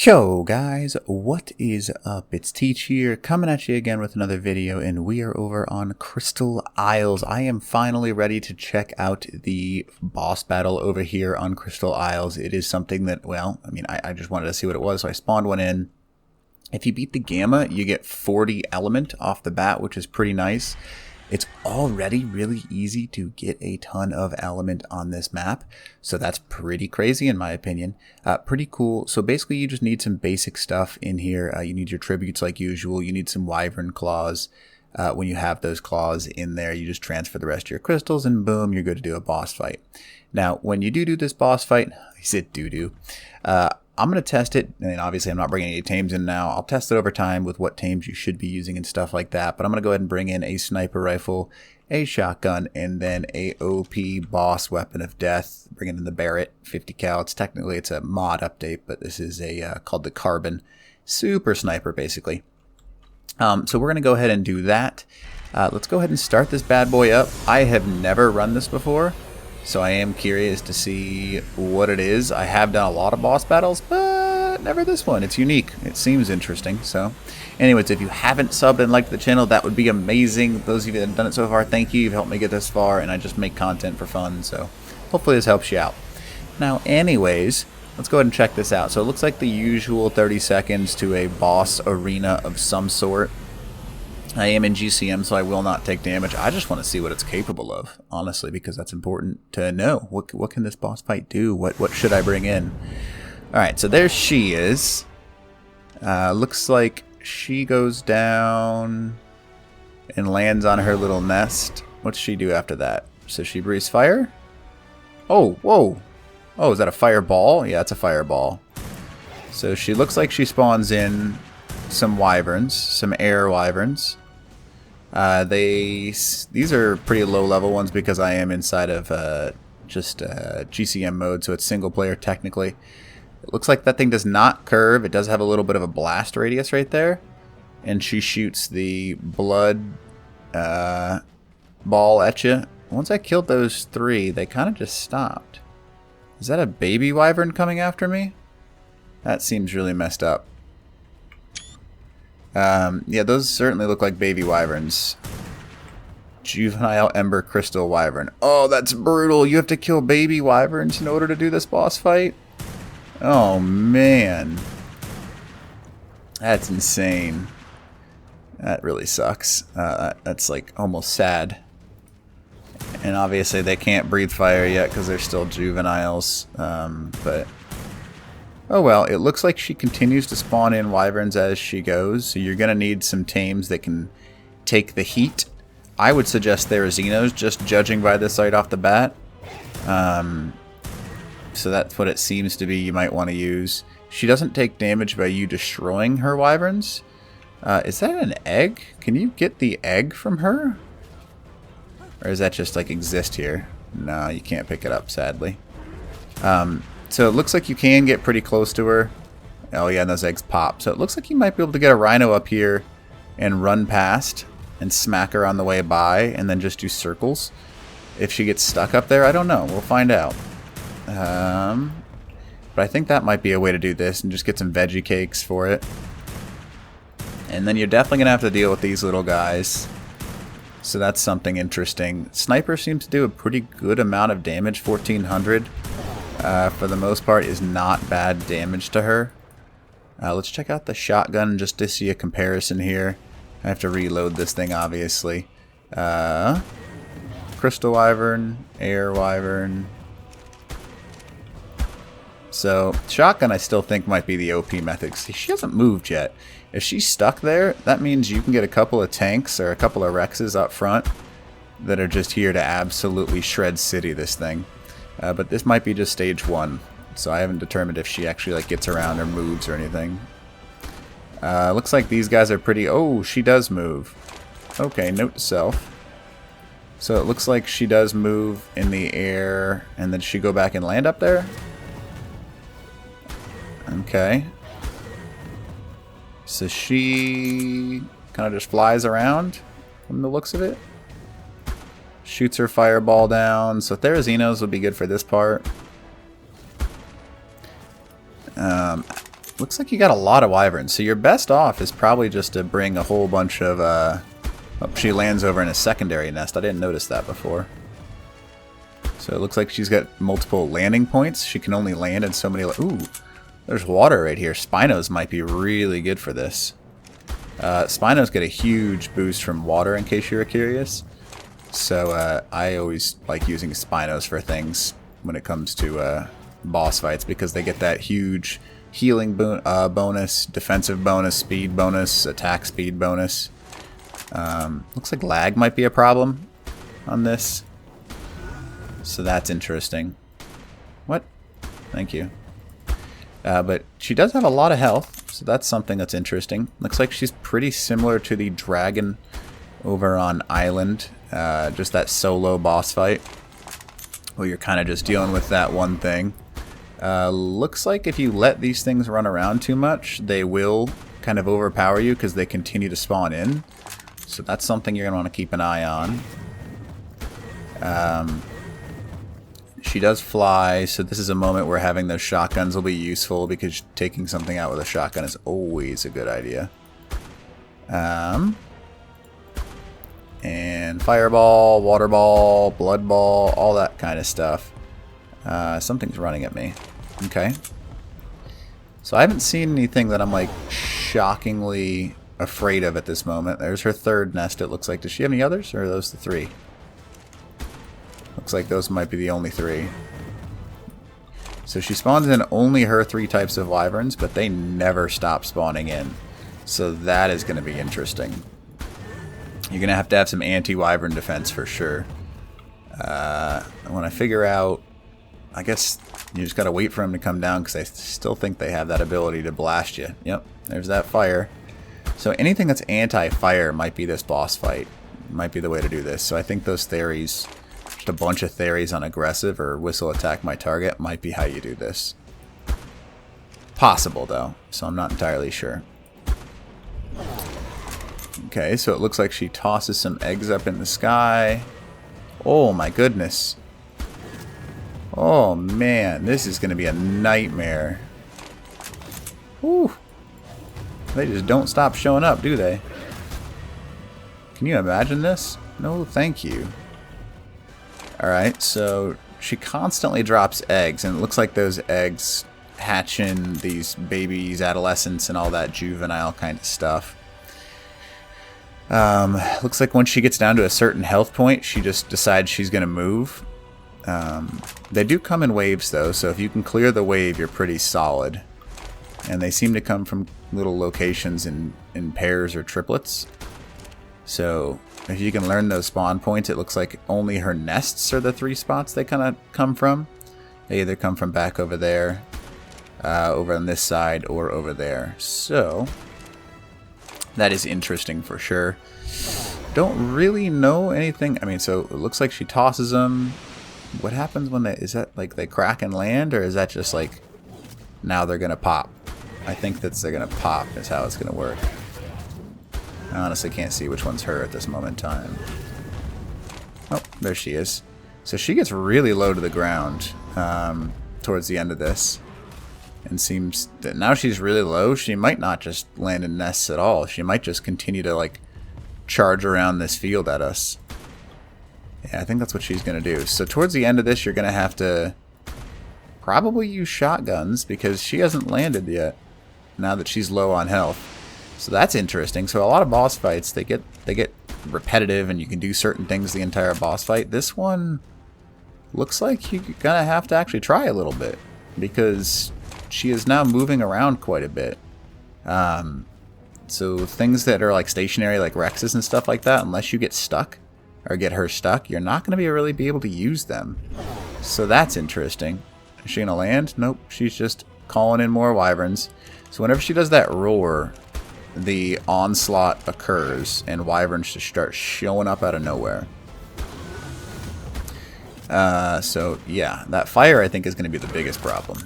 Yo guys, what is up? It's Teach here, coming at you again with another video, and we are over on Crystal Isles. I am finally ready to check out the boss battle over here on Crystal Isles. It is something that, well, I just wanted to see what it was, so I spawned one in. If you beat the Gamma, you get 40 element off the bat, which is pretty nice. It's already really easy to get a ton of element on this map, so that's pretty crazy in my opinion. Pretty cool. So basically you just need some basic stuff in here. You need your tributes like usual. You need some wyvern claws. When you have those claws in there, you just transfer the rest of your crystals and boom, you're good to do a boss fight. Now, when you do this boss fight, I said doo-doo, I'm going to test it, and obviously I'm not bringing any tames in now. I'll test it over time with what tames you should be using and stuff like that, but I'm going to go ahead and bring in a sniper rifle, a shotgun, and then a OP boss weapon of death. Bringing in the Barrett 50 cal. It's a mod update, but this is a called the Carbon. Super sniper, basically. So we're going to go ahead and do that. Let's go ahead and start this bad boy up. I have never run this before, so I am curious to see what it is. I have done a lot of boss battles, but never this one. It's unique. It seems interesting. So anyways, if you haven't subbed and liked the channel, that would be amazing. Those of you that have done it so far, thank you. You've helped me get this far, and I just make content for fun. So hopefully this helps you out. Now, anyways, let's go ahead and check this out. So it looks like the usual 30 seconds to a boss arena of some sort. I am in GCM, so I will not take damage. I just want to see what it's capable of, honestly, because that's important to know. What can this boss fight do? What should I bring in? Alright, so there she is. Looks like she goes down and lands on her little nest. What's she do after that? So she breathes fire? Oh, whoa. Oh, is that a fireball? Yeah, it's a fireball. So she looks like she spawns in some wyverns, some air wyverns. These are pretty low level ones because I am inside of just GCM mode, so it's single player technically. It looks like that thing does not curve. It does have a little bit of a blast radius right there, and she shoots the blood ball at you. Once I killed those three, they kind of just stopped. Is that a baby wyvern coming after me? That seems really messed up. Yeah, those certainly look like baby wyverns. Juvenile Ember Crystal Wyvern. Oh, that's brutal. You have to kill baby wyverns in order to do this boss fight? Oh, man. That's insane. That really sucks. That's like almost sad. And obviously they can't breathe fire yet because they're still juveniles. But oh well, it looks like she continues to spawn in wyverns as she goes, so you're going to need some tames that can take the heat. I would suggest they're Xenos, just judging by this right off the bat. So that's what it seems to be you might want to use. She doesn't take damage by you destroying her wyverns. Is that an egg? Can you get the egg from her? Or does that just like exist here? No, you can't pick it up, sadly. So it looks like you can get pretty close to her. Oh yeah, and those eggs pop. So it looks like you might be able to get a rhino up here and run past and smack her on the way by and then just do circles. If she gets stuck up there, I don't know. We'll find out. But I think that might be a way to do this and just get some veggie cakes for it. And then you're definitely going to have to deal with these little guys. So that's something interesting. Sniper seems to do a pretty good amount of damage, 1400. For the most part, is not bad damage to her. Let's check out the shotgun just to see a comparison here. I have to reload this thing, obviously. Crystal Wyvern, Air Wyvern. So, shotgun I still think might be the OP method. See, she hasn't moved yet. If she's stuck there, that means you can get a couple of tanks or a couple of Rexes up front that are just here to absolutely shred city this thing. But this might be just stage 1, so I haven't determined if she actually like gets around or moves or anything. Looks like these guys are pretty... Oh, she does move. Okay, note to self. So it looks like she does move in the air, and then she go back and land up there? Okay. So she kind of just flies around from the looks of it. Shoots her fireball down. So Therazinos would be good for this part. looks like you got a lot of wyverns. So your best off is probably just to bring a whole bunch of... oh, she lands over in a secondary nest. I didn't notice that before. So it looks like she's got multiple landing points. She can only land in so many... Ooh, there's water right here. Spinos might be really good for this. Spinos get a huge boost from water, in case you were curious. So I always like using Spinos for things when it comes to boss fights, because they get that huge healing bonus, defensive bonus, speed bonus, attack speed bonus. Looks like lag might be a problem on this. So that's interesting. What? Thank you. But she does have a lot of health, so that's something that's interesting. Looks like she's pretty similar to the dragon over on Island. Just that solo boss fight, where you're kind of just dealing with that one thing. Looks like if you let these things run around too much, they will kind of overpower you because they continue to spawn in. So that's something you're going to want to keep an eye on. She does fly, so this is a moment where having those shotguns will be useful, because taking something out with a shotgun is always a good idea. And fireball, water ball, blood ball, all that kind of stuff. Something's running at me. Okay. So I haven't seen anything that I'm like shockingly afraid of at this moment. There's her third nest, it looks like. Does she have any others, or are those the three? Looks like those might be the only three. So she spawns in only her 3 types of wyverns, but they never stop spawning in. So that is going to be interesting. You're going to have some anti-wyvern defense for sure. When I figure out... I guess you just got to wait for them to come down, because I still think they have that ability to blast you. Yep, there's that fire. So anything that's anti-fire might be this boss fight. Might be the way to do this. So I think those theories... a bunch of theories on aggressive or whistle attack my target might be how you do this. Possible though, so I'm not entirely sure. Okay, so it looks like she tosses some eggs up in the sky. Oh my goodness. Oh man, this is going to be a nightmare. Whew. They just don't stop showing up, do they? Can you imagine this? No, thank you. Alright, so she constantly drops eggs, and it looks like those eggs hatch in these babies, adolescents, and all that juvenile kind of stuff. Looks like when she gets down to a certain health point, she just decides she's going to move. They do come in waves, though, so if you can clear the wave, you're pretty solid. And they seem to come from little locations in pairs or triplets. So... if you can learn those spawn points, it looks like only her nests are the 3 spots they kind of come from. They either come from back over there, over on this side, or over there. So, that is interesting for sure. Don't really know anything. I mean, so it looks like she tosses them. What happens when they... is that like they crack and land, or is that just like now they're going to pop? I think that's they're going to pop is how it's going to work. I honestly can't see which one's her at this moment in time. Oh, there she is. So she gets really low to the ground towards the end of this. And seems that now she's really low, she might not just land in nests at all. She might just continue to, like, charge around this field at us. Yeah, I think that's what she's going to do. So towards the end of this, you're going to have to probably use shotguns, because she hasn't landed yet, now that she's low on health. So that's interesting. So a lot of boss fights, they get repetitive, and you can do certain things the entire boss fight. This one looks like you're gonna have to actually try a little bit, because she is now moving around quite a bit. So things that are like stationary, like Rexes and stuff like that, unless you get stuck or get her stuck, you're not gonna really be able to use them. So that's interesting. Is she gonna land? Nope. She's just calling in more wyverns. So whenever she does that roar, the onslaught occurs, and wyverns just start showing up out of nowhere. So yeah, that fire I think is going to be the biggest problem.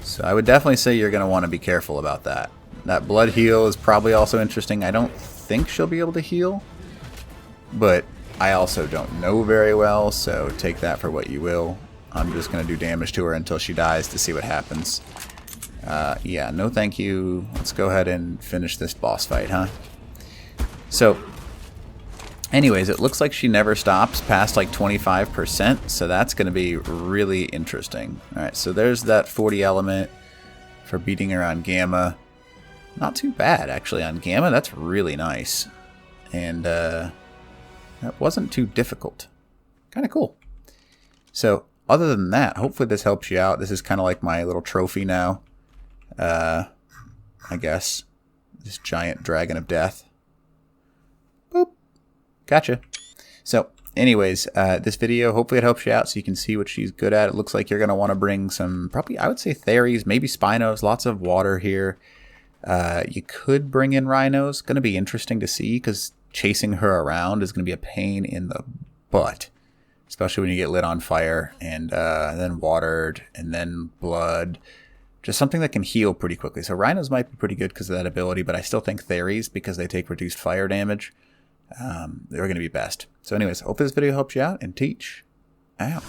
So I would definitely say you're going to want to be careful about that. That blood heal is probably also interesting. I don't think she'll be able to heal, but I also don't know very well, so take that for what you will. I'm just going to do damage to her until she dies to see what happens. Yeah, no thank you. Let's go ahead and finish this boss fight, huh? So, anyways, it looks like she never stops past like 25%, so that's going to be really interesting. Alright, so there's that 40 element for beating her on Gamma. Not too bad, actually, on Gamma. That's really nice. And that wasn't too difficult. Kind of cool. So, other than that, hopefully this helps you out. This is kind of like my little trophy now. I guess. This giant dragon of death. Boop. Gotcha. So, anyways, this video, hopefully it helps you out so you can see what she's good at. It looks like you're going to want to bring some, probably, I would say Theres, maybe Spinos, lots of water here. You could bring in Rhinos. Going to be interesting to see because chasing her around is going to be a pain in the butt. Especially when you get lit on fire and then watered and then blood. Just something that can heal pretty quickly. So Rhinos might be pretty good because of that ability, but I still think Theres, because they take reduced fire damage, they're going to be best. So anyways, hope this video helps you out, and teach out.